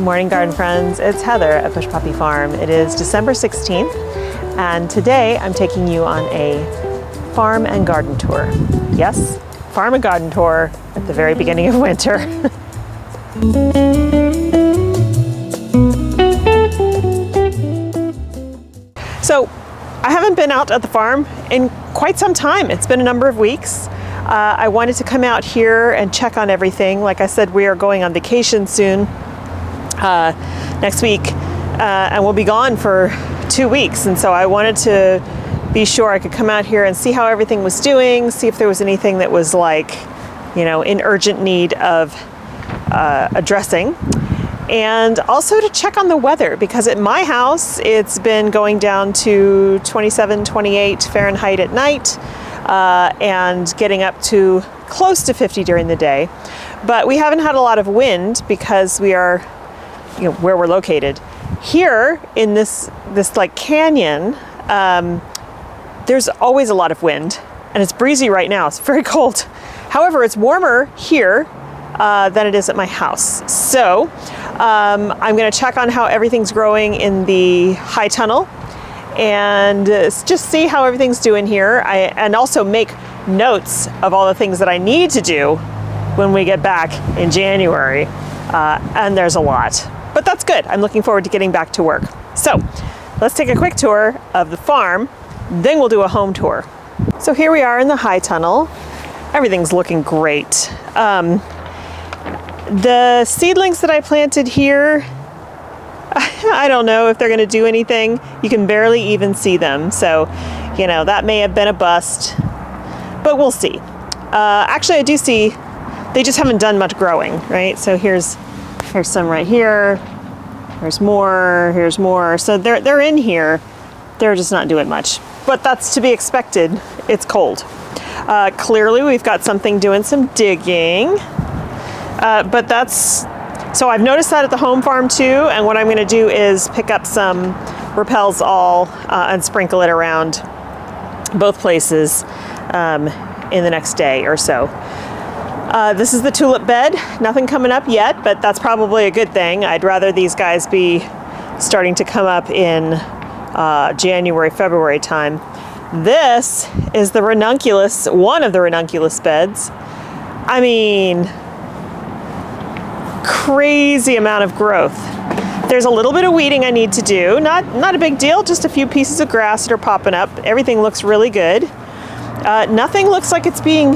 morning, garden friends. It's Heather at Bush Poppy Farm. It is December 16th, and today I'm taking you on a farm and garden tour. Yes, farm and garden tour at the very beginning of winter. So, I haven't been out at the farm in quite some time. It's been a number of weeks. I wanted to come out here and check on everything. Like I said, we are going on vacation soon, next week, and we'll be gone for 2 weeks. And so I wanted to be sure I could come out here and see how everything was doing, see if there was anything that was like, you know, in urgent need of addressing. And also to check on the weather, because at my house, it's been going down to 27, 28 Fahrenheit at night, and getting up to close to 50 during the day. But we haven't had a lot of wind because we are, you know, where we're located. Here in this like canyon, there's always a lot of wind, and it's breezy right now. It's very cold. However, it's warmer here than it is at my house. So I'm going to check on how everything's growing in the high tunnel and just see how everything's doing here. And also make notes of all the things that I need to do when we get back in January. And there's a lot, but that's good. I'm looking forward to getting back to work. So let's take a quick tour of the farm, then we'll do a home tour. So here we are in the high tunnel. Everything's looking great. The seedlings that I planted here, I don't know if they're going to do anything. You can barely even see them. So, you know, that may have been a bust, but we'll see. Actually, I do see they just haven't done much growing, right? So here's some right here. There's more, here's more. So they're in here. They're just not doing much, but that's to be expected. It's cold. Clearly we've got something doing some digging. But so I've noticed that at the home farm too, and what I'm going to do is pick up some Repels All and sprinkle it around both places in the next day or so. This is the tulip bed. Nothing coming up yet, but that's probably a good thing. I'd rather these guys be starting to come up in January, February time. This is the ranunculus, one of the ranunculus beds. I mean, crazy amount of growth. There's a little bit of weeding I need to do. Not a big deal, just a few pieces of grass that are popping up. Everything looks really good. Nothing looks like it's being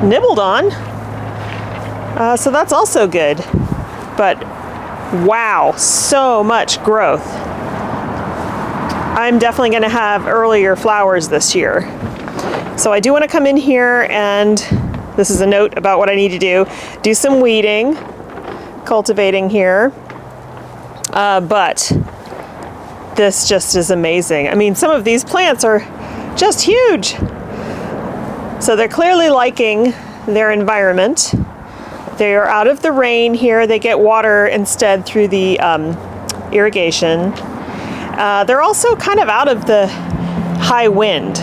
nibbled on. So that's also good. But wow, so much growth. I'm definitely going to have earlier flowers this year. So I do want to come in here, and this is a note about what I need to do some weeding, cultivating here. But this just is amazing. I mean, some of these plants are just huge. So they're clearly liking their environment. They are out of the rain here. They get water instead through the irrigation. They're also kind of out of the high wind.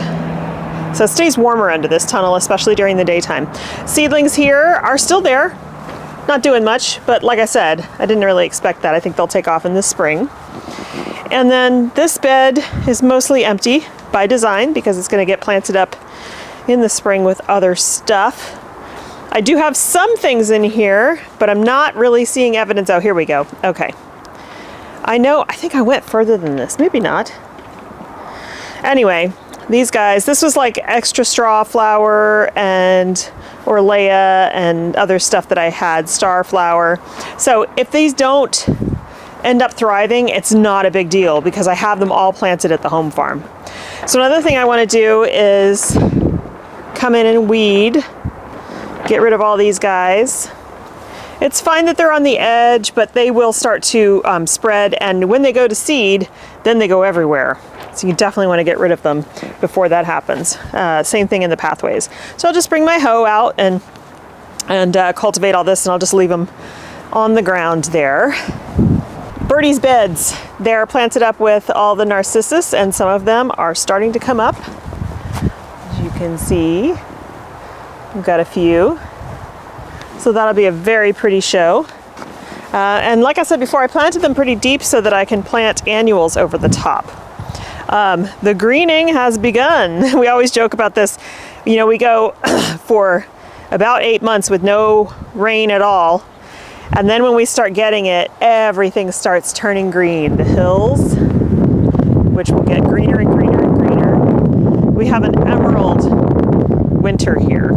So it stays warmer under this tunnel, especially during the daytime. Seedlings here are still there. Not doing much, but like I said, I didn't really expect that. I think they'll take off in the spring. And then this bed is mostly empty by design because it's going to get planted up in the spring with other stuff. I do have some things in here, but I'm not really seeing evidence. Oh, here we go. Okay. I think I went further than this. Maybe not. Anyway, these guys, this was like extra straw flower and Orlea and other stuff that I had, star flower. So if these don't end up thriving, it's not a big deal because I have them all planted at the home farm. So another thing I want to do is come in and weed, get rid of all these guys. It's fine that they're on the edge, but they will start to spread, and when they go to seed, then they go everywhere. So you definitely want to get rid of them before that happens. Same thing in the pathways. So I'll just bring my hoe out and cultivate all this, and I'll just leave them on the ground there. Birdie's beds. They're planted up with all the narcissus, and some of them are starting to come up. As you can see, we've got a few. So that'll be a very pretty show. And like I said before, I planted them pretty deep so that I can plant annuals over the top. The greening has begun. We always joke about this. You know, we go for about 8 months with no rain at all. And then when we start getting it, everything starts turning green. The hills, which will get greener and greener and greener. We have an emerald winter here.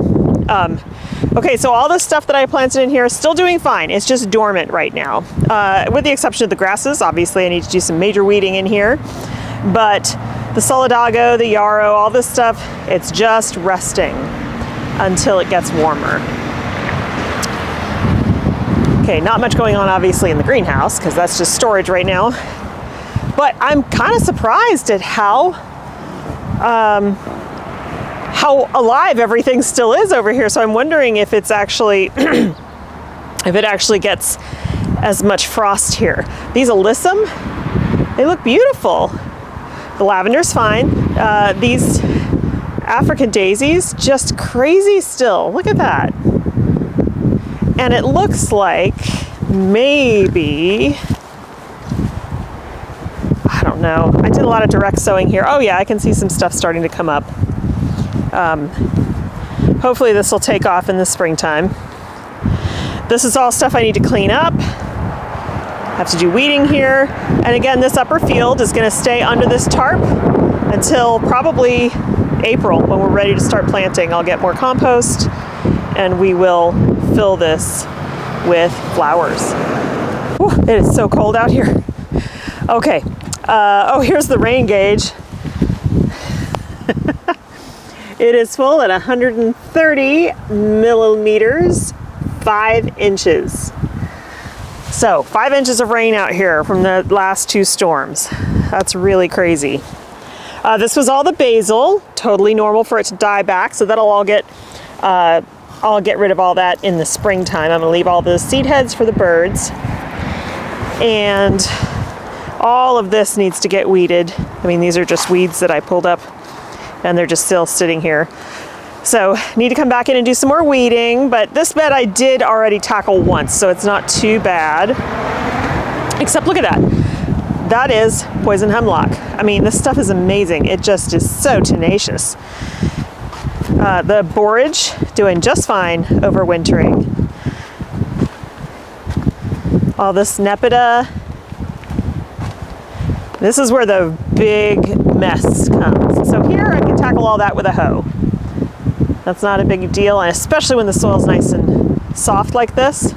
Okay, so all the stuff that I planted in here is still doing fine. It's just dormant right now. With the exception of the grasses. Obviously, I need to do some major weeding in here. But the solidago, the yarrow, all this stuff, it's just resting until it gets warmer. Okay, not much going on obviously in the greenhouse because that's just storage right now. But I'm kind of surprised at how alive everything still is over here. So I'm wondering if it's actually, if it actually gets as much frost here. These alyssum, they look beautiful. The lavender's fine. These African daisies, just crazy still. Look at that. And it looks like maybe, I don't know. I did a lot of direct sowing here. Oh yeah, I can see some stuff starting to come up. Hopefully this will take off in the springtime. This is all stuff I need to clean up. Have to do weeding here. And again, this upper field is going to stay under this tarp until probably April when we're ready to start planting. I'll get more compost and we will fill this with flowers. Whew, it is so cold out here. Okay. Oh, here's the rain gauge. It is full at 130 millimeters, 5 inches. So 5 inches of rain out here from the last 2 storms. That's really crazy. This was all the basil, totally normal for it to die back. So that'll all get, I'll get rid of all that in the springtime. I'm gonna leave all the seed heads for the birds. And all of this needs to get weeded. I mean, these are just weeds that I pulled up and they're just still sitting here. So need to come back in and do some more weeding, but this bed I did already tackle once, so it's not too bad. Except look at that. That is poison hemlock. I mean, this stuff is amazing. It just is so tenacious. The borage doing just fine overwintering. All this nepeta. This is where the big mess comes. So here I can tackle all that with a hoe. That's not a big deal, and especially when the soil's nice and soft like this.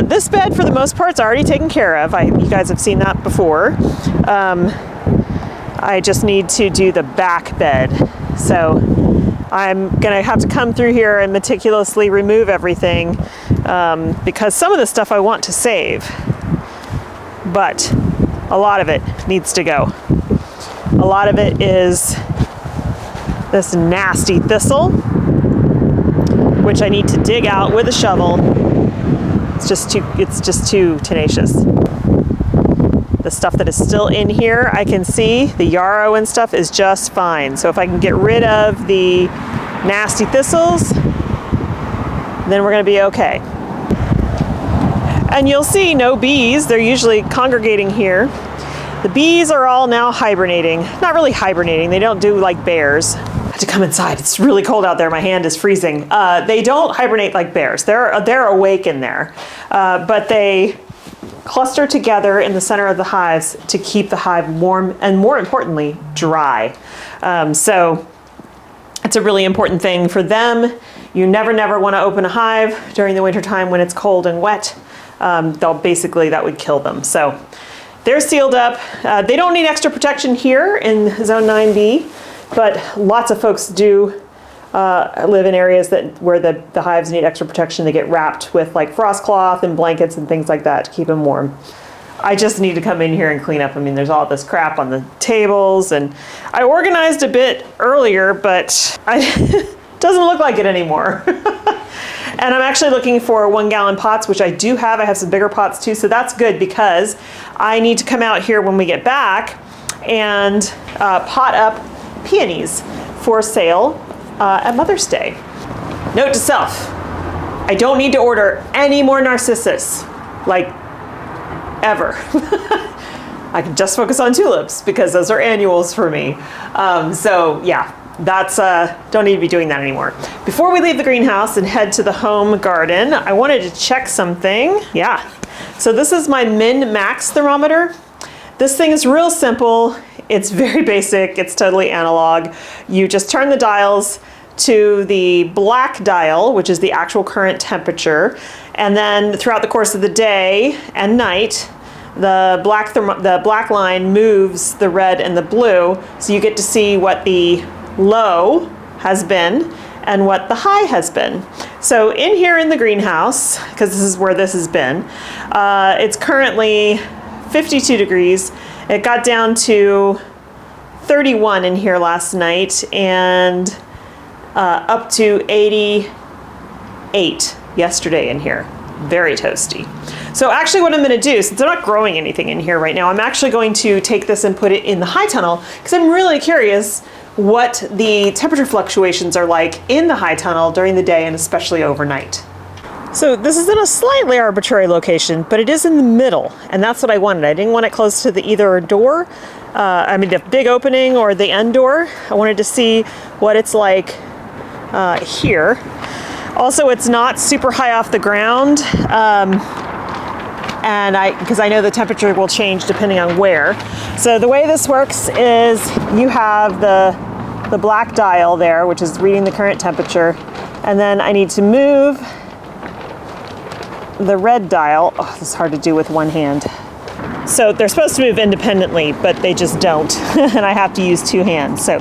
This bed, for the most part, is already taken care of. You guys have seen that before. I just need to do the back bed. So I'm gonna have to come through here and meticulously remove everything because some of the stuff I want to save, but a lot of it needs to go. A lot of it is this nasty thistle, which I need to dig out with a shovel. It's just too tenacious. The stuff that is still in here, I can see the yarrow and stuff is just fine. So if I can get rid of the nasty thistles, then we're gonna be okay. And you'll see no bees. They're usually congregating here. The bees are all now hibernating. Not really hibernating. They don't do like bears. I have to come inside. It's really cold out there. My hand is freezing. They don't hibernate like bears. They're awake in there, but they cluster together in the center of the hives to keep the hive warm and, more importantly, dry. So it's a really important thing for them. You never want to open a hive during the wintertime when it's cold and wet. That would kill them. So they're sealed up. They don't need extra protection here in Zone 9B, but lots of folks do live in areas where the hives need extra protection. They get wrapped with like frost cloth and blankets and things like that to keep them warm. I just need to come in here and clean up. I mean, there's all this crap on the tables, and I organized a bit earlier, but it doesn't look like it anymore. And I'm actually looking for 1 gallon pots, which I do have. I have some bigger pots too, so that's good because I need to come out here when we get back and pot up peonies for sale at Mother's Day. Note to self, I don't need to order any more narcissus. like ever. I can just focus on tulips because those are annuals for me. So yeah, that's, don't need to be doing that anymore. Before we leave the greenhouse and head to the home garden, I wanted to check something. Yeah, so this is my min-max thermometer. This thing is real simple. It's very basic. It's totally analog. You just turn the dials to the black dial, which is the actual current temperature. And then throughout the course of the day and night, the black line moves the red and the blue. So you get to see what the low has been and what the high has been. So in here in the greenhouse, because this is where this has been, it's currently 52 degrees. It got down to 31 in here last night and up to 88 yesterday in here. Very toasty. So actually what I'm going to do, since I'm not growing anything in here right now, I'm actually going to take this and put it in the high tunnel because I'm really curious what the temperature fluctuations are like in the high tunnel during the day and especially overnight. So this is in a slightly arbitrary location, but it is in the middle, and that's what I wanted. I didn't want it close to the either door, the big opening or the end door. I wanted to see what it's like here. Also, it's not super high off the ground, because I know the temperature will change depending on where. So the way this works is you have the black dial there, which is reading the current temperature, and then I need to move the red dial. Oh, this is hard to do with one hand. So they're supposed to move independently, but they just don't, and I have to use two hands. So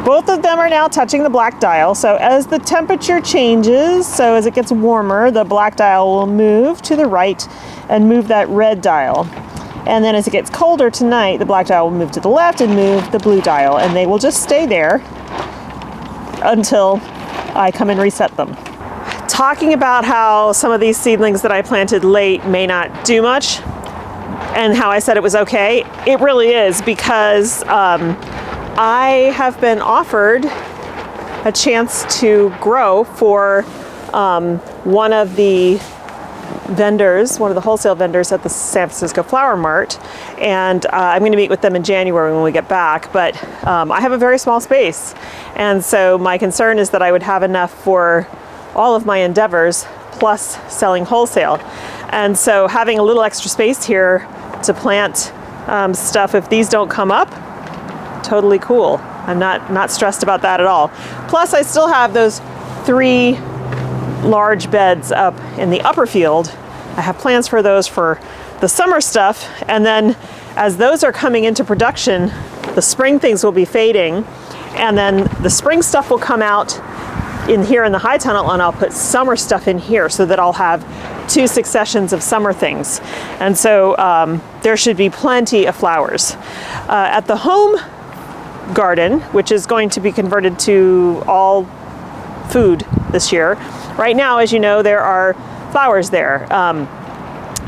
both of them are now touching the black dial. So as the temperature changes, so as it gets warmer, the black dial will move to the right and move that red dial. And then as it gets colder tonight, the black dial will move to the left and move the blue dial, and they will just stay there until I come and reset them. Talking about how some of these seedlings that I planted late may not do much, and how I said it was okay, it really is, because I have been offered a chance to grow for one of the vendors, one of the wholesale vendors at the San Francisco Flower Mart, and I'm going to meet with them in January when we get back, but I have a very small space, and so my concern is that I would have enough for all of my endeavors plus selling wholesale. And so having a little extra space here to plant stuff, if these don't come up, totally cool. I'm not stressed about that at all. Plus I still have those 3 large beds up in the upper field. I have plans for those for the summer stuff, and then as those are coming into production, the spring things will be fading, and then the spring stuff will come out in here in the high tunnel, and I'll put summer stuff in here so that I'll have 2 successions of summer things. And so there should be plenty of flowers. At the home garden, which is going to be converted to all food this year, right now, as you know, there are flowers there.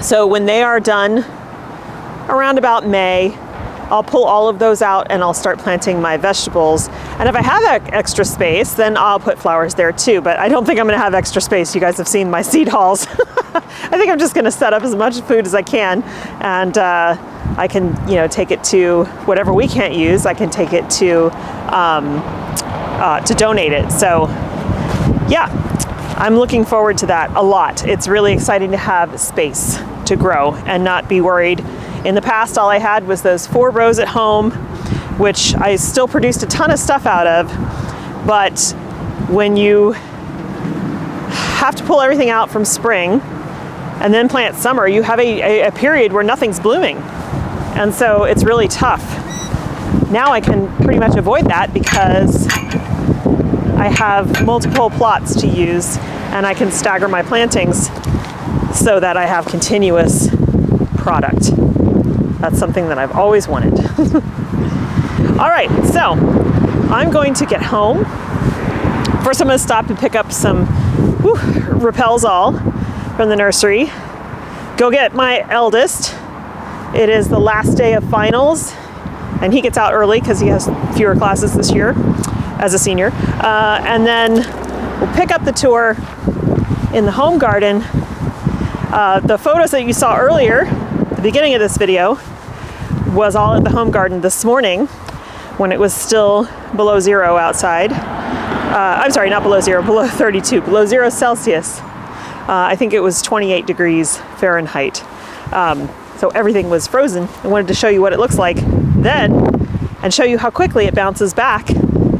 So when they are done around about May, I'll pull all of those out and I'll start planting my vegetables. And if I have extra space, then I'll put flowers there too. But I don't think I'm gonna have extra space. You guys have seen my seed hauls. I think I'm just gonna set up as much food as I can, and I can, take it to whatever we can't use. I can take it to donate it. So yeah, I'm looking forward to that a lot. It's really exciting to have space to grow and not be worried. In the past, all I had was those 4 rows at home, which I still produced a ton of stuff out of. But when you have to pull everything out from spring and then plant summer, you have a period where nothing's blooming. And so it's really tough. Now I can pretty much avoid that because I have multiple plots to use, and I can stagger my plantings so that I have continuous product. That's something that I've always wanted. All right, so I'm going to get home. First, I'm going to stop and pick up some Repels All from the nursery. Go get my eldest. It is the last day of finals, and he gets out early because he has fewer classes this year as a senior. And then we'll pick up the tour in the home garden. The photos that you saw earlier, the beginning of this video, was all at the home garden this morning when it was still below zero outside. I'm sorry, not below zero, below 32, below 0 Celsius. I think it was 28 degrees Fahrenheit. So everything was frozen. I wanted to show you what it looks like then and show you how quickly it bounces back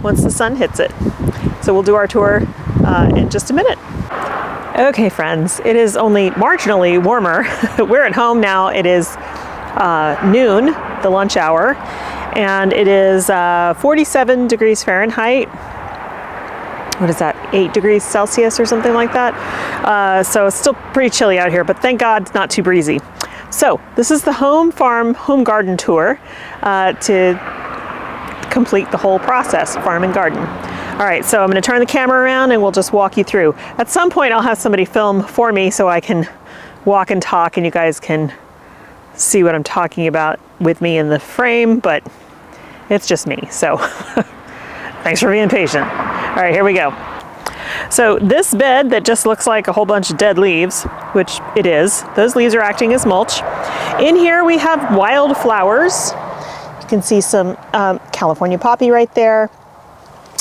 once the sun hits it. So we'll do our tour in just a minute. Okay, friends, it is only marginally warmer. We're at home now. It is noon, the lunch hour, and it is 47 degrees Fahrenheit. What is that, 8 degrees Celsius or something like that? So it's still pretty chilly out here, but thank God it's not too breezy. So this is the home garden tour to complete the whole process, farm and garden. All right, so I'm gonna turn the camera around and we'll just walk you through. At some point I'll have somebody film for me so I can walk and talk and you guys can see what I'm talking about with me in the frame, but it's just me, so thanks for being patient. All right, here we go. So this bed that just looks like a whole bunch of dead leaves, which it is, those leaves are acting as mulch. In here we have wildflowers. You can see some California poppy right there.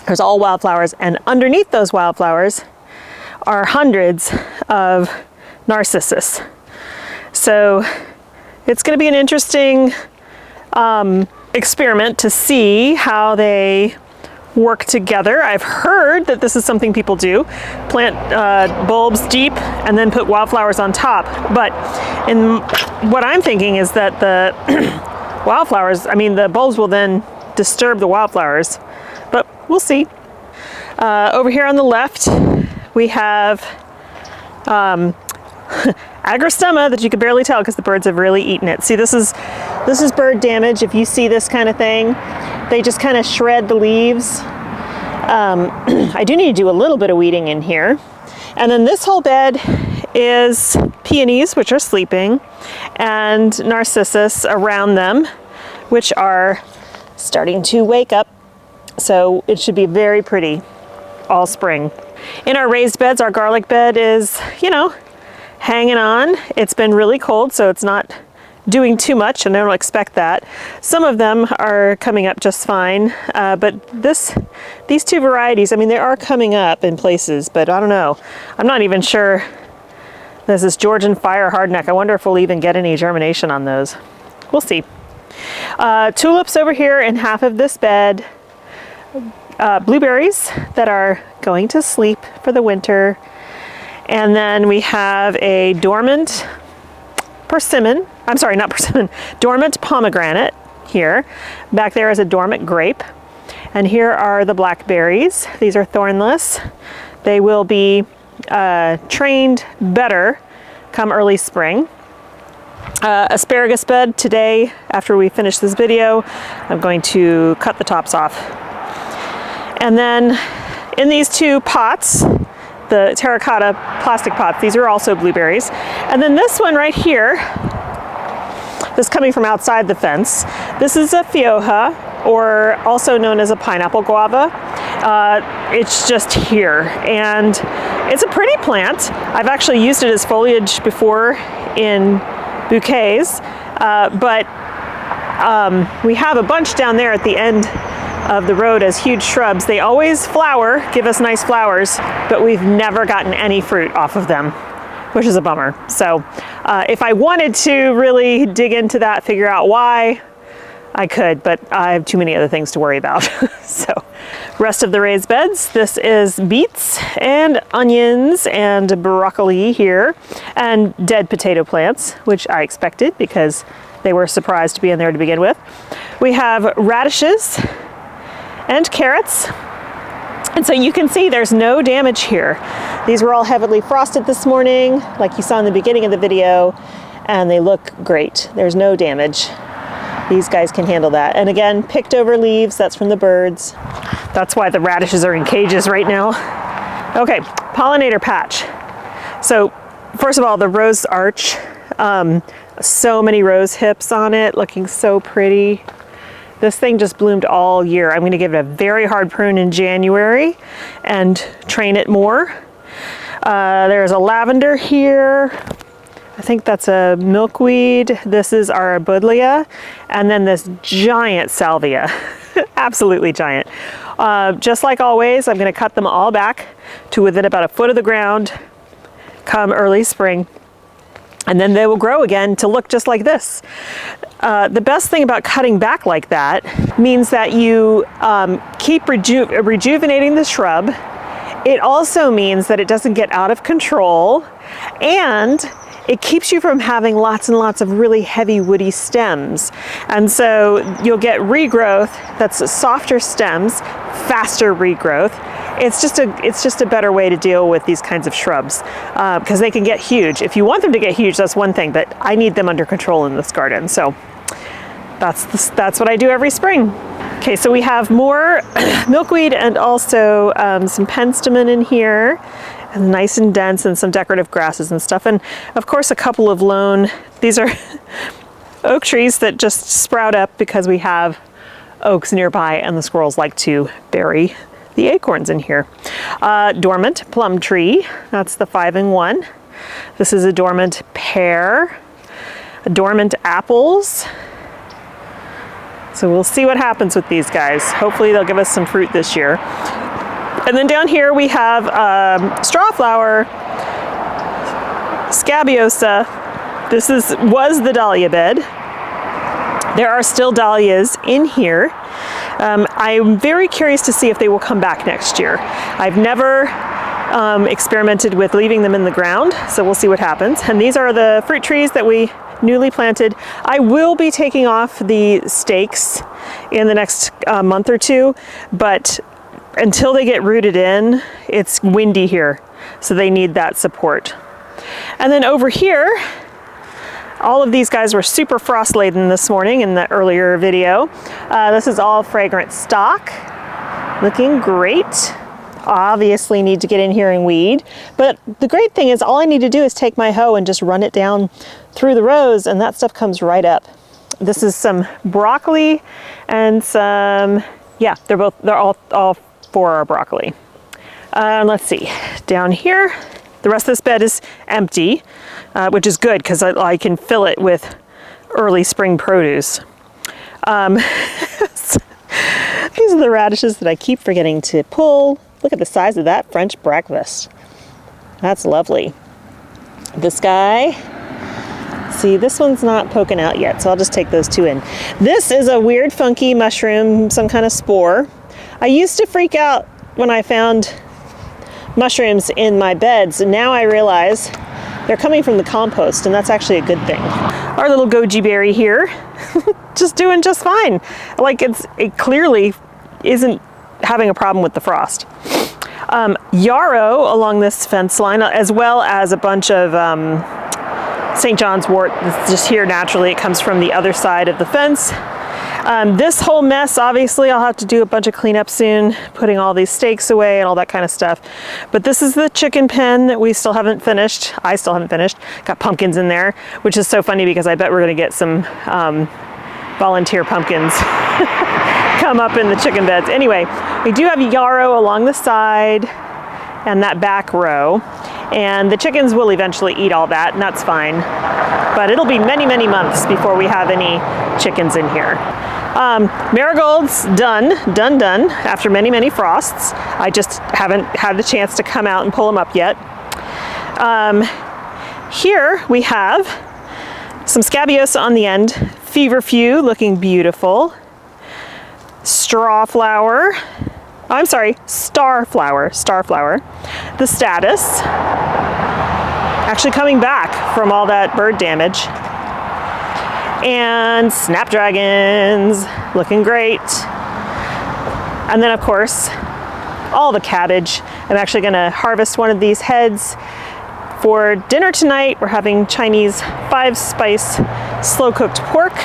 There's all wildflowers, and underneath those wildflowers are hundreds of narcissus. So it's going to be an interesting experiment to see how they work together. I've heard that this is something people do, plant bulbs deep and then put wildflowers on top. But what I'm thinking is that the wildflowers, the bulbs will then disturb the wildflowers, but we'll see. Over here on the left, we have agrostema that you can barely tell because the birds have really eaten it. See, this is bird damage. If you see this kind of thing, they just kind of shred the leaves. I do need to do a little bit of weeding in here. And then this whole bed is peonies, which are sleeping, and narcissus around them, which are starting to wake up. So it should be very pretty all spring. In our raised beds, our garlic bed is, hanging on. It's been really cold, so it's not doing too much, and I don't expect that. Some of them are coming up just fine, but these two varieties, they are coming up in places, but I don't know. I'm not even sure. There's this Georgian fire hardneck. I wonder if we'll even get any germination on those. We'll see. Tulips over here in half of this bed. Blueberries that are going to sleep for the winter. And then we have a dormant persimmon. I'm sorry, not persimmon. Dormant pomegranate here. Back there is a dormant grape. And here are the blackberries. These are thornless. They will be trained better come early spring. Asparagus bed today, after we finish this video, I'm going to cut the tops off. And then in these two pots, the terracotta plastic pots, these are also blueberries. And then this one right here, this coming from outside the fence, this is a fioja, or also known as a pineapple guava. It's just here, and it's a pretty plant. I've actually used it as foliage before in bouquets, but we have a bunch down there at the end of the road as huge shrubs. They always flower, give us nice flowers, but we've never gotten any fruit off of them, which is a bummer. So if I wanted to really dig into that, figure out why, I could, but I have too many other things to worry about. So rest of the raised beds, this is beets and onions and broccoli here, and dead potato plants, which I expected because they were surprised to be in there to begin with. We have radishes and carrots. And so you can see there's no damage here. These were all heavily frosted this morning, like you saw in the beginning of the video, and they look great. There's no damage. These guys can handle that. And again, picked over leaves, that's from the birds. That's why the radishes are in cages right now. Okay, pollinator patch. So first of all, the rose arch, so many rose hips on it, looking so pretty. This thing just bloomed all year. I'm gonna give it a very hard prune in January and train it more. There's a lavender here. think that's a milkweed. This is our buddleia, and then this giant salvia, absolutely giant. Just like always, I'm going to cut them all back to within about a foot of the ground come early spring. And then they will grow again to look just like this. The best thing about cutting back like that means that you keep rejuvenating the shrub. It also means that it doesn't get out of control, and it keeps you from having lots and lots of really heavy woody stems. And so you'll get regrowth that's softer stems, faster regrowth. It's just a better way to deal with these kinds of shrubs because they can get huge. If you want them to get huge, that's one thing, but I need them under control in this garden. So that's what I do every spring. Okay, so we have more milkweed and also some penstemon in here, and nice and dense, and some decorative grasses and stuff. And of course, a couple of lone, these are oak trees that just sprout up because we have oaks nearby and the squirrels like to bury the acorns in here. Dormant plum tree, that's the 5-in-1. This is a dormant pear, dormant apples. So we'll see what happens with these guys. Hopefully they'll give us some fruit this year. And then down here we have strawflower, scabiosa. This was the dahlia bed. There are still dahlias in here. I'm very curious to see if they will come back next year. I've never experimented with leaving them in the ground, so we'll see what happens. And these are the fruit trees that we newly planted. I will be taking off the stakes in the next month or two, but until they get rooted in, it's windy here, so they need that support. And then over here, all of these guys were super frost laden this morning in the earlier video. This is all fragrant stock, looking great. Obviously need to get in here and weed, but the great thing is all I need to do is take my hoe and just run it down through the rows, and that stuff comes right up. This is some broccoli and some, yeah, they're all four are broccoli. Let's see, down here, the rest of this bed is empty, which is good because I can fill it with early spring produce. These are the radishes that I keep forgetting to pull. Look at the size of that French breakfast. That's lovely. This guy, see, this one's not poking out yet, so I'll just take those two in. This is a weird, funky mushroom, some kind of spore. I used to freak out when I found mushrooms in my beds, and now I realize they're coming from the compost, and that's actually a good thing. Our little goji berry here, just doing just fine. Like it clearly isn't having a problem with the frost. Yarrow along this fence line, as well as a bunch of St. John's wort that's just here naturally. It comes from the other side of the fence. This whole mess, obviously, I'll have to do a bunch of cleanup soon, putting all these stakes away and all that kind of stuff. But this is the chicken pen that we still haven't finished. I still haven't finished. Got pumpkins in there, which is so funny because I bet we're going to get some volunteer pumpkins come up in the chicken beds. Anyway, we do have yarrow along the side and that back row, and the chickens will eventually eat all that, and that's fine. But it'll be many, many months before we have any chickens in here. Marigolds done after many, many frosts. I just haven't had the chance to come out and pull them up yet. Here we have some scabiosa on the end, feverfew looking beautiful. Starflower. The status. Actually coming back from all that bird damage. And snapdragons, looking great. And then of course, all the cabbage. I'm actually gonna harvest one of these heads for dinner tonight. We're having Chinese 5-spice slow-cooked pork,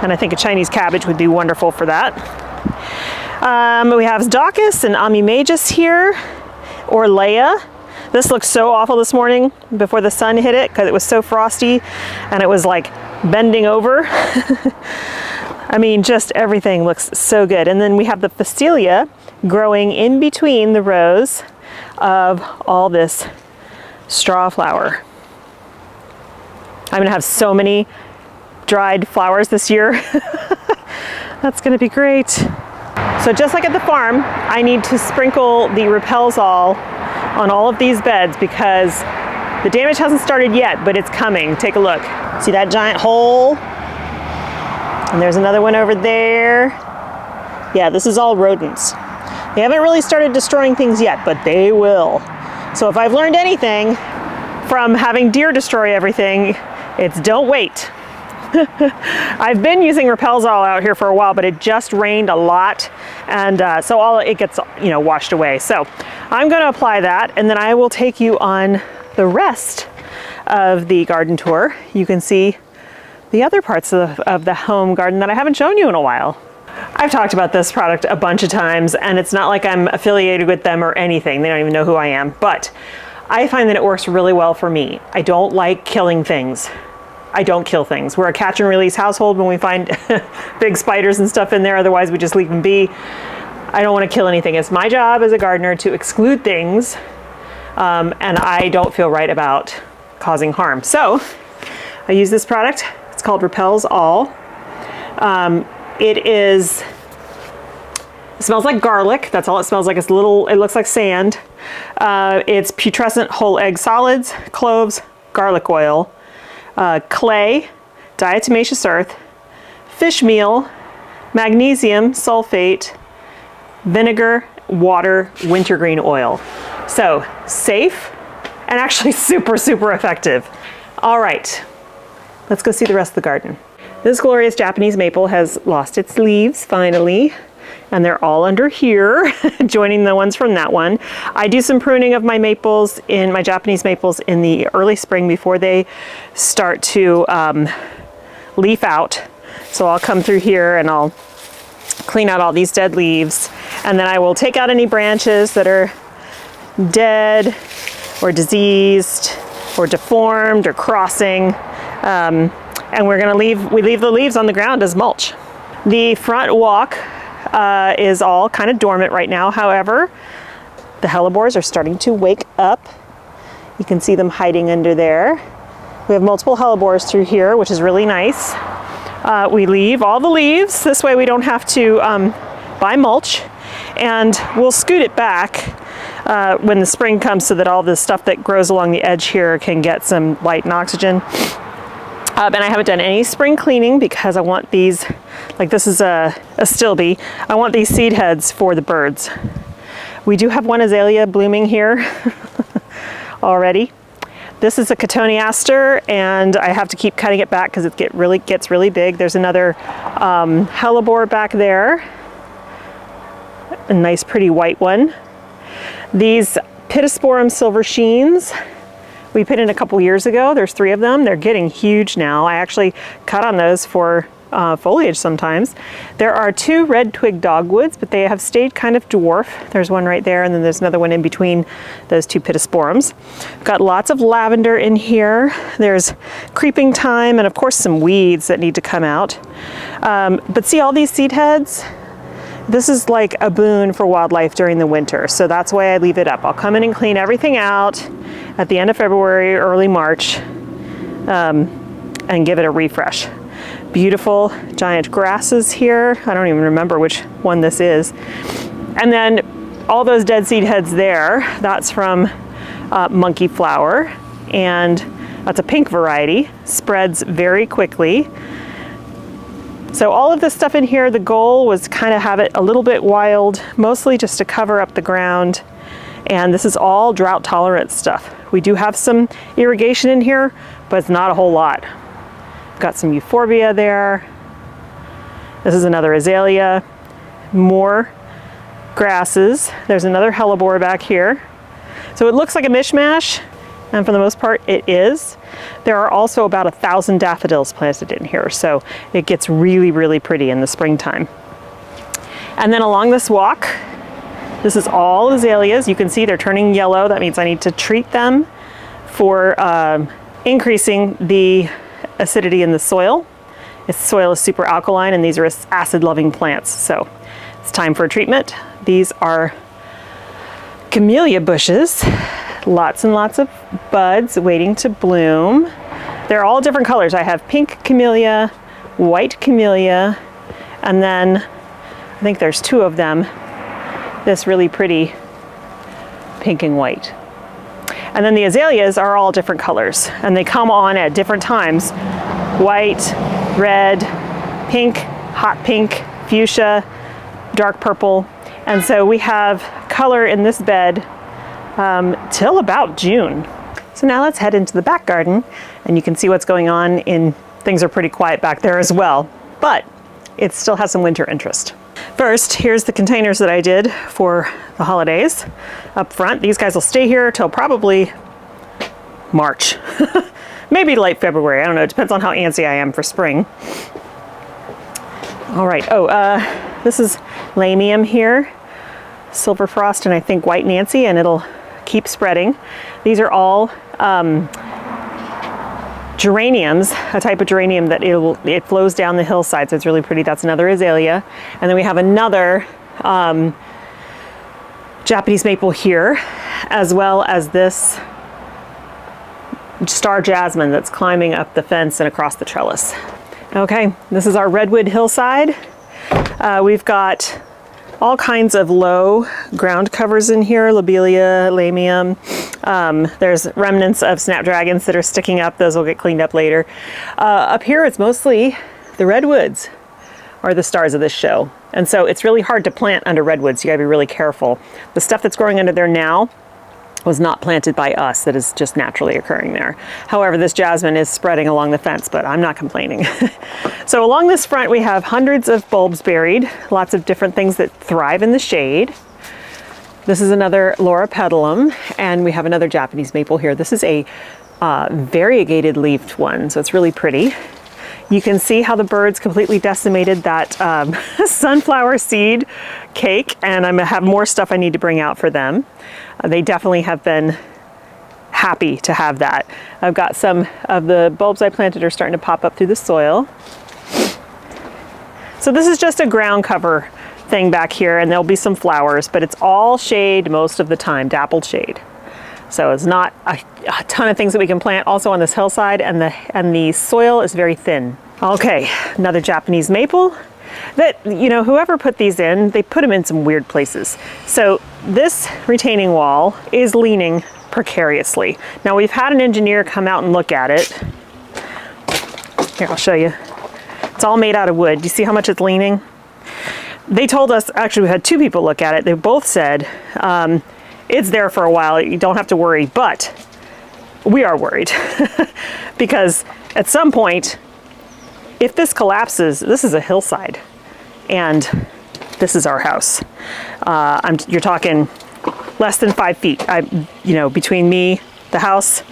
and I think a Chinese cabbage would be wonderful for that. We have Daucus and Amimagus here, or Leia. This looked so awful this morning before the sun hit it because it was so frosty and it was like bending over. I mean, just everything looks so good. And then we have the Phacelia growing in between the rows of all this straw flower. I'm gonna have so many dried flowers this year. That's gonna be great. So just like at the farm, I need to sprinkle the Repels All on all of these beds because the damage hasn't started yet, but it's coming. Take a look. See that giant hole? And there's another one over there. Yeah, this is all rodents. They haven't really started destroying things yet, but they will. So if I've learned anything from having deer destroy everything, it's don't wait. I've been using Repels All out here for a while, but it just rained a lot, and so all it gets, you know, washed away. So I'm going to apply that, and then I will take you on the rest of the garden tour. You can see the other parts of the home garden that I haven't shown you in a while. I've talked about this product a bunch of times, and it's not like I'm affiliated with them or anything. They don't even know who I am, but I find that it works really well for me. I don't like killing things. I don't kill things. We're a catch and release household when we find big spiders and stuff in there. Otherwise, we just leave them be. I don't want to kill anything. It's my job as a gardener to exclude things, and I don't feel right about causing harm. So I use this product. It's called Repels All. It smells like garlic. That's all it smells like. It looks like sand. It's putrescent whole egg solids, cloves, garlic oil, clay, diatomaceous earth, fish meal, magnesium sulfate, vinegar, water, wintergreen oil. So safe and actually super, super effective. All right, let's go see the rest of the garden. This glorious Japanese maple has lost its leaves finally, and they're all under here, joining the ones from that one. I do some pruning of my maples, my Japanese maples, in the early spring before they start to leaf out. So I'll come through here and I'll clean out all these dead leaves, and then I will take out any branches that are dead or diseased or deformed or crossing. And we leave the leaves on the ground as mulch. The front walk is all kind of dormant right now. However, the hellebores are starting to wake up. You can see them hiding under there. We have multiple hellebores through here, which is really nice. We leave all the leaves. This way we don't have to buy mulch, and we'll scoot it back when the spring comes so that all the stuff that grows along the edge here can get some light and oxygen. And I haven't done any spring cleaning because I want these, like this is a stilbe, I want these seed heads for the birds. We do have one azalea blooming here already. This is a cotoneaster, and I have to keep cutting it back because it gets really big. There's another hellebore back there, a nice pretty white one. These Pittosporum silver sheens, we put in a couple years ago. There's 3 of them. They're getting huge now. I actually cut on those for foliage sometimes. There are 2 red twig dogwoods, but they have stayed kind of dwarf. There's one right there, and then there's another one in between those 2 Pittosporums. Got lots of lavender in here. There's creeping thyme, and of course some weeds that need to come out. But see all these seed heads? This is like a boon for wildlife during the winter, so that's why I leave it up. I'll come in and clean everything out at the end of February, early March, and give it a refresh. Beautiful giant grasses here. I don't even remember which one this is. And then all those dead seed heads there, that's from monkey flower, and that's a pink variety, spreads very quickly. So all of this stuff in here, the goal was kind of have it a little bit wild, mostly just to cover up the ground. And this is all drought tolerant stuff. We do have some irrigation in here, but it's not a whole lot. Got some euphorbia there. This is another azalea, more grasses. There's another hellebore back here. So it looks like a mishmash, and for the most part it is. There are also about 1,000 daffodils planted in here, so it gets really, really pretty in the springtime. And then along this walk, this is all azaleas. You can see they're turning yellow. That means I need to treat them for increasing the acidity in the soil. Its soil is super alkaline, and these are acid-loving plants, so it's time for a treatment. These are camellia bushes. Lots and lots of buds waiting to bloom. They're all different colors. I have pink camellia, white camellia, and then I think there's two of them, this really pretty pink and white. And then the azaleas are all different colors, and they come on at different times. White, red, pink, hot pink, fuchsia, dark purple. And so we have color in this bed till about June. So now let's head into the back garden, and you can see what's going on. Things are pretty quiet back there as well, but it still has some winter interest. First, here's the containers that I did for the holidays up front. These guys will stay here till probably March, maybe late February. I don't know. It depends on how antsy I am for spring. All right. Oh, this is Lamium here, Silver Frost, and I think White Nancy, and it'll keep spreading. These are all geraniums, a type of geranium that it flows down the hillside, so it's really pretty. That's another azalea. And then we have another Japanese maple here, as well as this star jasmine that's climbing up the fence and across the trellis. Okay, this is our redwood hillside. We've got all kinds of low ground covers in here, lobelia, lamium. There's remnants of snapdragons that are sticking up. Those will get cleaned up later. Up here, it's mostly the redwoods are the stars of this show. And so it's really hard to plant under redwoods. You gotta be really careful. The stuff that's growing under there now was not planted by us. That is just naturally occurring there. However, this jasmine is spreading along the fence, but I'm not complaining. So along this front, we have hundreds of bulbs buried, lots of different things that thrive in the shade. This is another Laura Petalum, and we have another Japanese maple here. This is a variegated leafed one, so it's really pretty. You can see how the birds completely decimated that sunflower seed cake, and I have more stuff I need to bring out for them. They definitely have been happy to have that. I've got some of the bulbs I planted are starting to pop up through the soil. So this is just a ground cover thing back here, and there'll be some flowers, but it's all shade most of the time, dappled shade. So it's not a ton of things that we can plant also on this hillside, and the soil is very thin. Okay, another Japanese maple that, you know, whoever put these in, they put them in some weird places. So this retaining wall is leaning precariously. Now we've had an engineer come out and look at it. Here, I'll show you. It's all made out of wood. Do you see how much it's leaning? They told us, actually we had two people look at it. They both said, it's there for a while, you don't have to worry, but we are worried because at some point, if this collapses, this is a hillside and this is our house. You're talking less than 5 feet, between me, the house,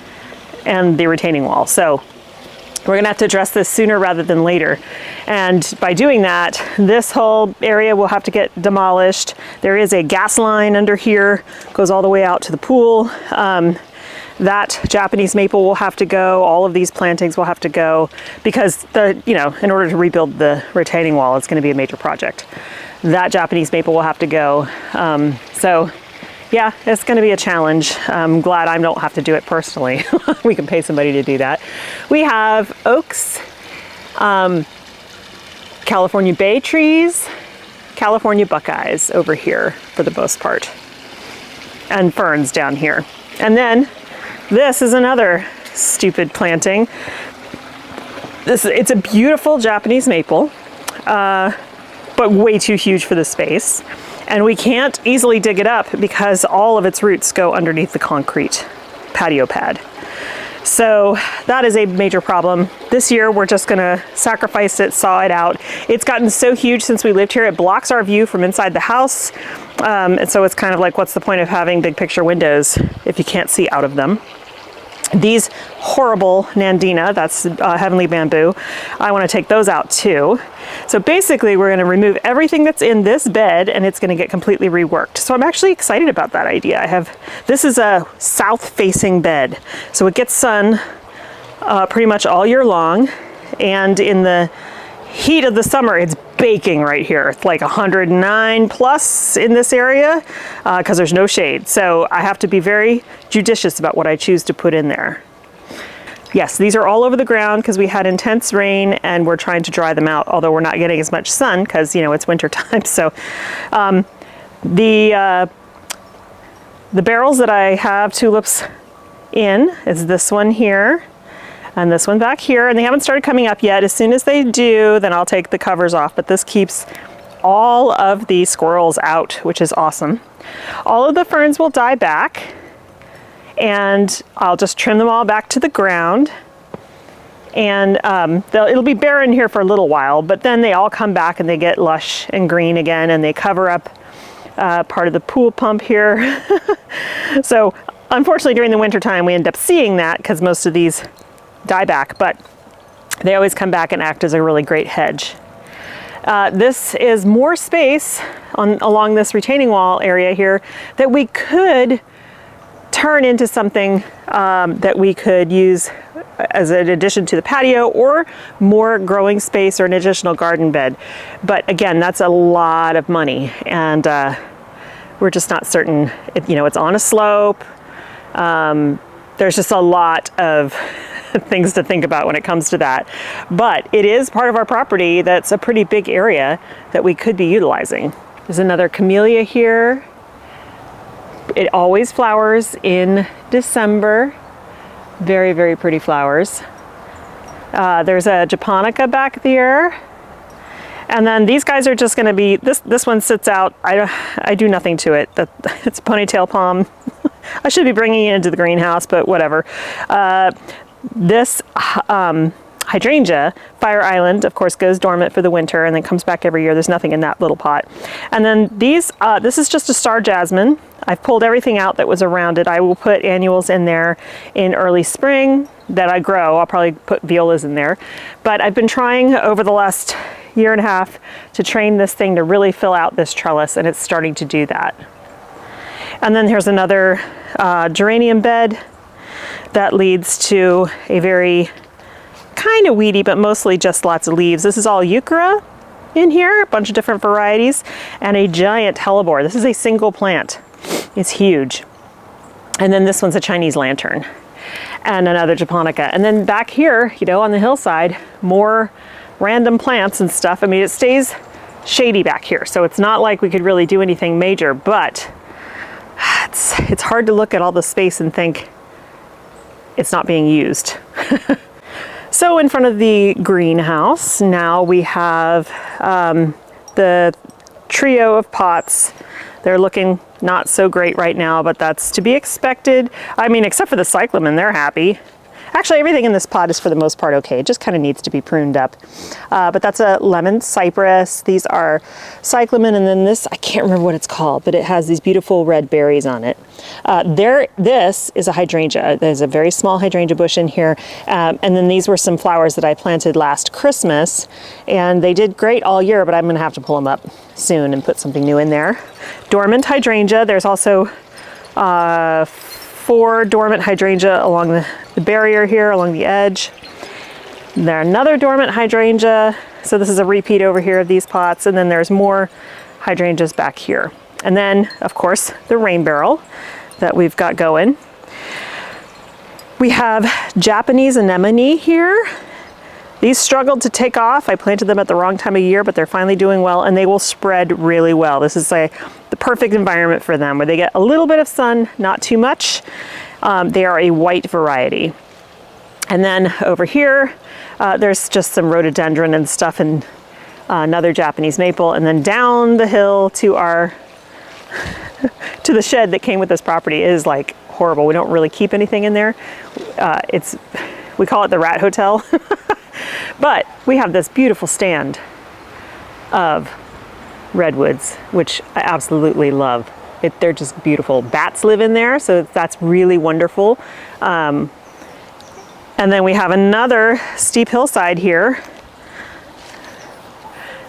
and the retaining wall. So we're gonna have to address this sooner rather than later. And by doing that, this whole area will have to get demolished. There is a gas line under here, goes all the way out to the pool. That Japanese maple will have to go. All of these plantings will have to go because in order to rebuild the retaining wall, it's gonna be a major project. That Japanese maple will have to go. So yeah, it's going to be a challenge. I'm glad I don't have to do it personally. We can pay somebody to do that. We have oaks, California bay trees, California buckeyes over here for the most part, and ferns down here. And then this is another stupid planting. It's a beautiful Japanese maple, but way too huge for the space. And we can't easily dig it up because all of its roots go underneath the concrete patio pad. So that is a major problem. This year, we're just gonna sacrifice it, saw it out. It's gotten so huge since we lived here, it blocks our view from inside the house. And so it's kind of like, what's the point of having big picture windows if you can't see out of them? These horrible Nandina, that's heavenly bamboo, I want to take those out too. So basically we're going to remove everything that's in this bed and it's going to get completely reworked. So I'm actually excited about that idea. This is a south facing bed, so it gets sun pretty much all year long, and in the heat of the summer it's baking right here. It's like 109 plus in this area because there's no shade. So I have to be very judicious about what I choose to put in there. Yes, these are all over the ground because we had intense rain and we're trying to dry them out, although we're not getting as much sun because, you know, it's winter time. So the barrels that I have tulips in is this one here and this one back here, and they haven't started coming up yet. As soon as they do, then I'll take the covers off, but this keeps all of the squirrels out, which is awesome. All of the ferns will die back, and I'll just trim them all back to the ground. And it'll be barren here for a little while, but then they all come back and they get lush and green again, and they cover up part of the pool pump here. So unfortunately during the winter time we end up seeing that because most of these die back, but they always come back and act as a really great hedge. This is more space along this retaining wall area here that we could turn into something that we could use as an addition to the patio, or more growing space or an additional garden bed. But again, that's a lot of money, and we're just not certain. You know, it's on a slope. There's just a lot of things to think about when it comes to that. But it is part of our property that's a pretty big area that we could be utilizing. There's another camellia here. It always flowers in December. Very, very pretty flowers. There's a japonica back there. And then these guys are just going to be, this one sits out. I do nothing to it. It's a ponytail palm. I should be bringing it into the greenhouse, but whatever. This hydrangea, Fire Island, of course, goes dormant for the winter and then comes back every year. There's nothing in that little pot. And then these, this is just a star jasmine. I've pulled everything out that was around it. I will put annuals in there in early spring that I grow. I'll probably put violas in there. But I've been trying over the last year and a half to train this thing to really fill out this trellis, and it's starting to do that. And then here's another geranium bed that leads to a very kind of weedy, but mostly just lots of leaves. This is all euchera in here, a bunch of different varieties, and a giant hellebore. This is a single plant. It's huge. And then this one's a Chinese lantern and another japonica. And then back here, you know, on the hillside, more random plants and stuff. I mean, it stays shady back here, so it's not like we could really do anything major, but it's hard to look at all the space and think it's not being used. So in front of the greenhouse, now we have the trio of pots. They're looking not so great right now, but that's to be expected. I mean, except for the cyclamen, they're happy. Actually, everything in this pot is for the most part okay. It just kind of needs to be pruned up. But that's a lemon cypress. These are cyclamen, and then this, I can't remember what it's called, but it has these beautiful red berries on it. This is a hydrangea. There's a very small hydrangea bush in here. And then these were some flowers that I planted last Christmas, and they did great all year, but I'm gonna have to pull them up soon and put something new in there. Dormant hydrangea. There's also 4 dormant hydrangea along the barrier here, along the edge. There's another dormant hydrangea. So this is a repeat over here of these pots. And then there's more hydrangeas back here. And then, of course, the rain barrel that we've got going. We have Japanese anemone here. These struggled to take off. I planted them at the wrong time of year, but they're finally doing well, and they will spread really well. This is the perfect environment for them, where they get a little bit of sun, not too much. They are a white variety. And then over here, there's just some rhododendron and stuff, and another Japanese maple. And then down the hill to our to the shed that came with this property is like horrible. We don't really keep anything in there. We call it the rat hotel. But we have this beautiful stand of redwoods, which I absolutely love. They're just beautiful. Bats live in there, so that's really wonderful. And then we have another steep hillside here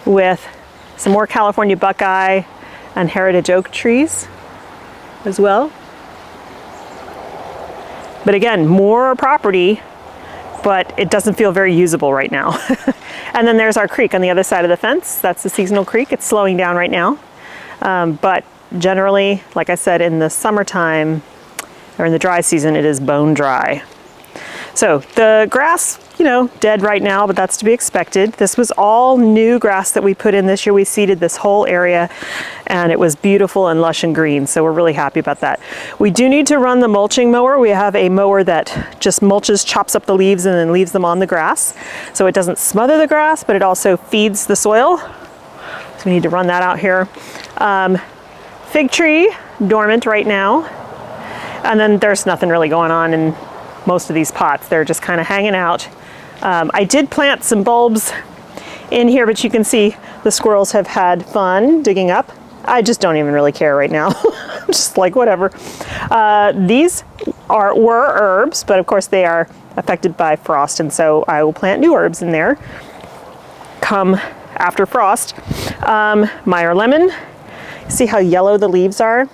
with some more California buckeye and heritage oak trees as well. But again, more property, but it doesn't feel very usable right now. And then there's our creek on the other side of the fence. That's the seasonal creek. It's slowing down right now. But generally, like I said, in the summertime or in the dry season, it is bone dry. So the grass, you know, dead right now, but that's to be expected. This was all new grass that we put in this year. We seeded this whole area and it was beautiful and lush and green. So we're really happy about that. We do need to run the mulching mower. We have a mower that just mulches, chops up the leaves and then leaves them on the grass. So it doesn't smother the grass, but it also feeds the soil. So we need to run that out here. Fig tree, dormant right now. And then there's nothing really going on in most of these pots. They're just kind of hanging out. I did plant some bulbs in here, but you can see the squirrels have had fun digging up. I just don't even really care right now. I'm just like, whatever. These were herbs, but of course they are affected by frost, and so I will plant new herbs in there come after frost. Meyer lemon. See how yellow the leaves are?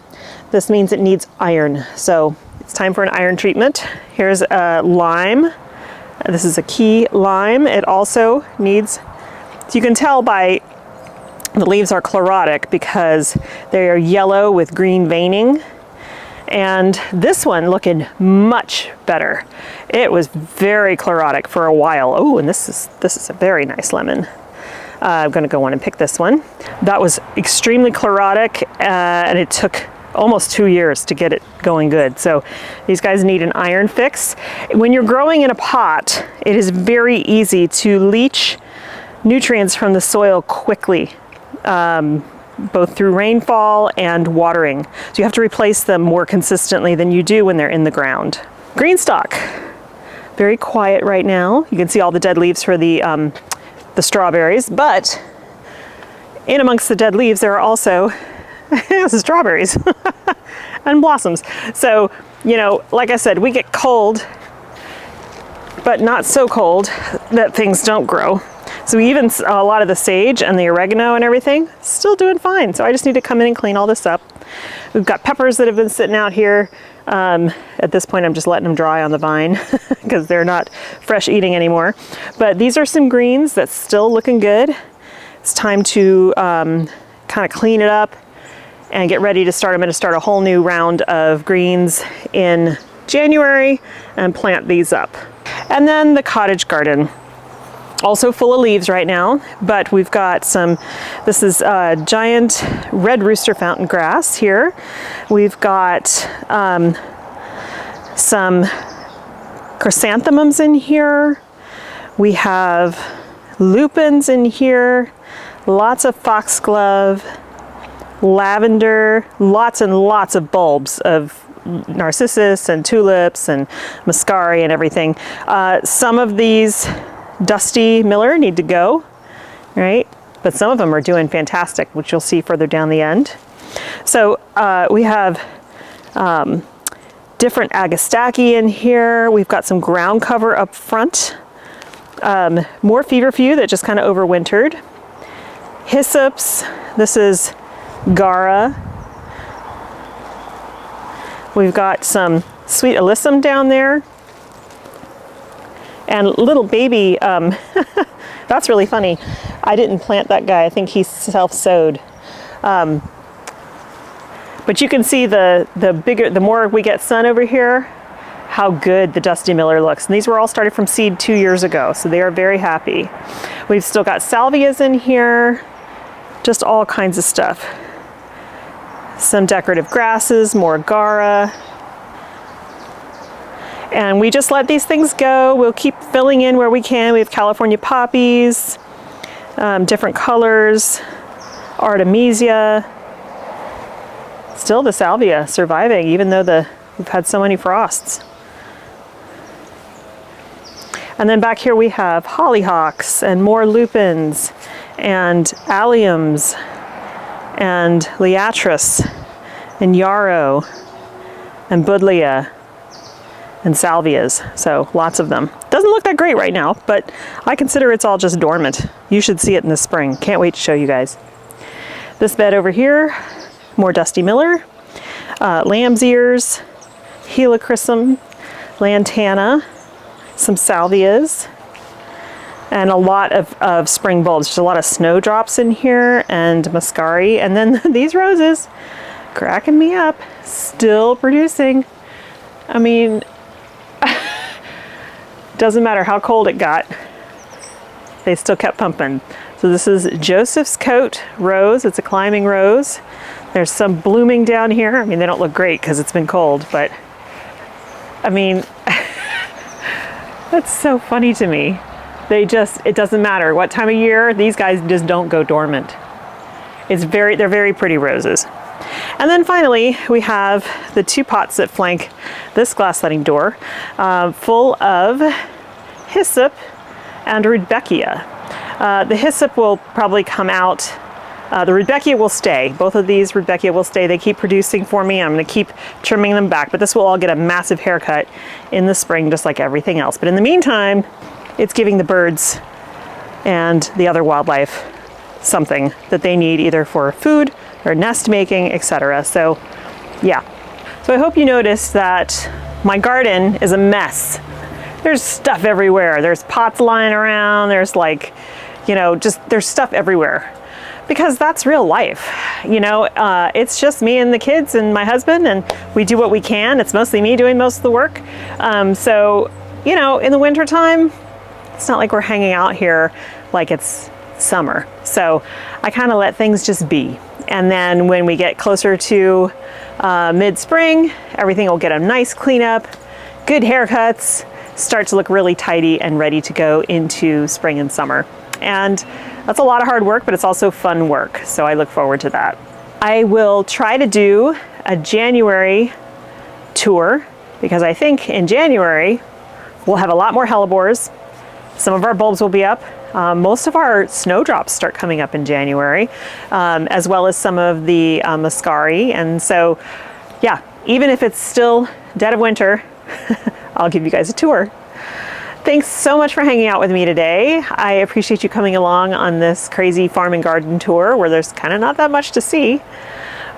This means it needs iron. So it's time for an iron treatment. Here's a lime. This is a key lime. It also needs, so you can tell by the leaves are chlorotic because they are yellow with green veining. And this one looking much better. It was very chlorotic for a while. Oh, and this is a very nice lemon. I'm gonna go on and pick this one. That was extremely chlorotic and it took almost 2 years to get it going good. So these guys need an iron fix. When you're growing in a pot, it is very easy to leach nutrients from the soil quickly, both through rainfall and watering. So you have to replace them more consistently than you do when they're in the ground. Green stalk, very quiet right now. You can see all the dead leaves for the strawberries, but in amongst the dead leaves there are also strawberries and blossoms. So, you know, like I said, we get cold, but not so cold that things don't grow. So even a lot of the sage and the oregano and everything, still doing fine. So I just need to come in and clean all this up. We've got peppers that have been sitting out here. At this point, I'm just letting them dry on the vine because they're not fresh eating anymore. But these are some greens that's still looking good. It's time to kind of clean it up and get ready to start. I'm going to start a whole new round of greens in January and plant these up. And then the cottage garden. Also full of leaves right now, but we've got some, this is giant red rooster fountain grass here. We've got some chrysanthemums in here. We have lupins in here, lots of foxglove, lavender, lots and lots of bulbs of narcissus and tulips and muscari and everything. Some of these Dusty Miller need to go, right? But some of them are doing fantastic, which you'll see further down the end. So we have different Agastache in here. We've got some ground cover up front. More feverfew that just kind of overwintered. Hyssops. This is Gara. We've got some sweet alyssum down there. And little baby, that's really funny. I didn't plant that guy. I think he's self-sowed. But you can see the more we get sun over here, how good the Dusty Miller looks. And these were all started from seed 2 years ago, so they are very happy. We've still got salvias in here, just all kinds of stuff. Some decorative grasses, more Gara. And we just let these things go. We'll keep filling in where we can. We have California poppies, different colors, Artemisia. Still the salvia surviving, even though we've had so many frosts. And then back here we have hollyhocks and more lupins and alliums and liatris and yarrow and buddleia and salvias, so lots of them. Doesn't look that great right now, but I consider it's all just dormant. You should see it in the spring. Can't wait to show you guys. This bed over here, more Dusty Miller, lamb's ears, helichrysum, lantana, some salvias, and a lot of spring bulbs. There's a lot of snowdrops in here and muscari, and then these roses, cracking me up, still producing. I mean, Doesn't matter how cold it got, they still kept pumping. So this is Joseph's Coat rose. It's a climbing rose. There's some blooming down here. I mean, they don't look great because it's been cold, but I mean, that's so funny to me. It doesn't matter what time of year, these guys just don't go dormant. They're very pretty roses. And then finally, we have the 2 pots that flank this glass sliding door, full of hyssop and rudbeckia. The hyssop will probably come out. The rudbeckia will stay. Both of these rudbeckia will stay. They keep producing for me. I'm going to keep trimming them back, but this will all get a massive haircut in the spring, just like everything else. But in the meantime, it's giving the birds and the other wildlife something that they need, either for food or nest making, etc. So yeah. So I hope you noticed that my garden is a mess. There's stuff everywhere. There's pots lying around. There's like, you know, there's stuff everywhere. Because that's real life. You know, it's just me and the kids and my husband, and we do what we can. It's mostly me doing most of the work. So, you know, in the wintertime, it's not like we're hanging out here like it's summer. So I kind of let things just be. And then when we get closer to mid-spring, everything will get a nice cleanup, good haircuts, start to look really tidy and ready to go into spring and summer. And that's a lot of hard work, but it's also fun work. So I look forward to that. I will try to do a January tour because I think in January we'll have a lot more hellebores. Some of our bulbs will be up. Most of our snowdrops start coming up in January, as well as some of the muscari. And so, yeah, even if it's still dead of winter, I'll give you guys a tour. Thanks so much for hanging out with me today. I appreciate you coming along on this crazy farm and garden tour where there's kind of not that much to see,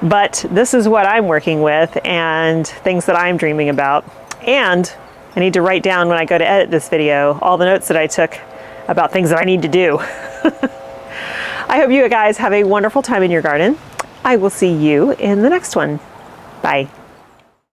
but this is what I'm working with and things that I'm dreaming about. And I need to write down when I go to edit this video all the notes that I took about things that I need to do. I hope you guys have a wonderful time in your garden. I will see you in the next one. Bye.